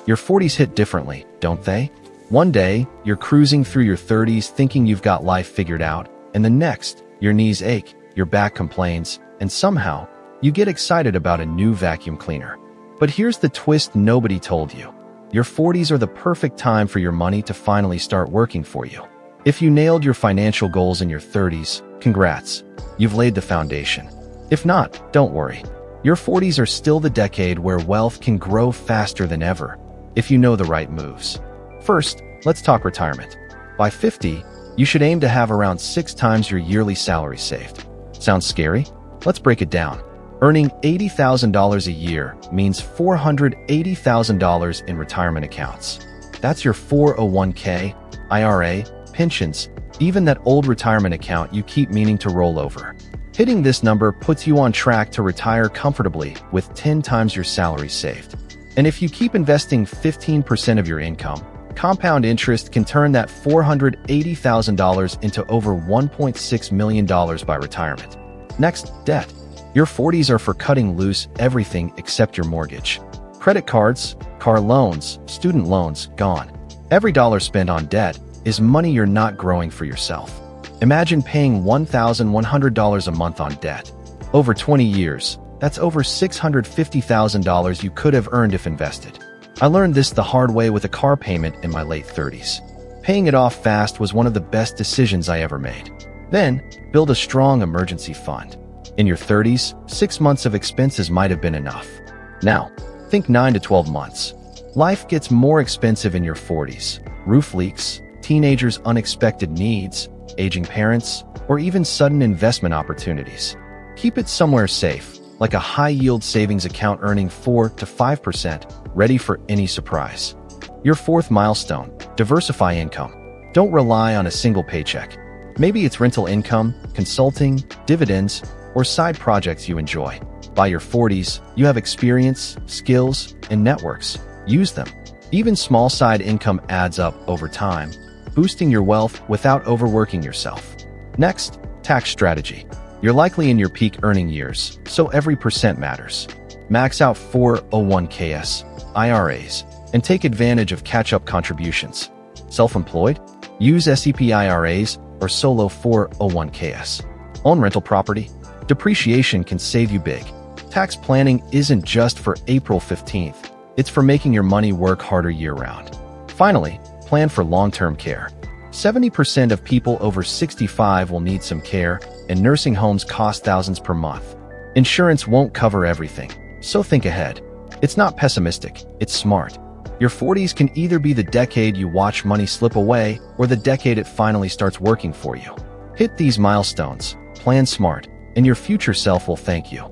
Your 40s hit differently, don't they? One day, you're cruising through your 30s thinking you've got life figured out, and the next, your knees ache, your back complains, and somehow, you get excited about a new vacuum cleaner. But here's the twist nobody told you. Your 40s are the perfect time for your money to finally start working for you. If you nailed your financial goals in your 30s, congrats, you've laid the foundation. If not, don't worry. Your 40s are still the decade where wealth can grow faster than ever, if you know the right moves. First, let's talk retirement. By 50, you should aim to have around 6 times your yearly salary saved. Sounds scary? Let's break it down. Earning $80,000 a year means $480,000 in retirement accounts. That's your 401k, IRA, pensions, even that old retirement account you keep meaning to roll over. Hitting this number puts you on track to retire comfortably with 10 times your salary saved. And if you keep investing 15% of your income, compound interest can turn that $480,000 into over $1.6 million by retirement. Next, debt. Your 40s are for cutting loose everything except your mortgage. Credit cards, car loans, student loans, gone. Every dollar spent on debt is money you're not growing for yourself. Imagine paying $1,100 a month on debt. Over 20 years, that's over $650,000 you could have earned if invested. I learned this the hard way with a car payment in my late 30s. Paying it off fast was one of the best decisions I ever made. Then, build a strong emergency fund. In your 30s, 6 months of expenses might have been enough. Now, think 9 to 12 months. Life gets more expensive in your 40s. Roof leaks, teenagers' unexpected needs, aging parents, or even sudden investment opportunities. Keep it somewhere safe, like a high-yield savings account earning 4 to 5%, ready for any surprise. Your fourth milestone, diversify income. Don't rely on a single paycheck. Maybe it's rental income, consulting, dividends, or side projects you enjoy. By your 40s, you have experience, skills, and networks. Use them. Even small side income adds up over time, boosting your wealth without overworking yourself. Next, tax strategy. You're likely in your peak earning years, so every percent matters. Max out 401ks, IRAs, and take advantage of catch-up contributions. Self-employed? Use SEP IRAs or solo 401ks. Own rental property? Depreciation can save you big. Tax planning isn't just for April 15th. It's for making your money work harder year-round. Finally, plan for long-term care. 70% of people over 65 will need some care, and nursing homes cost thousands per month. Insurance won't cover everything, so think ahead. It's not pessimistic, it's smart. Your 40s can either be the decade you watch money slip away or the decade it finally starts working for you. Hit these milestones, plan smart, and your future self will thank you.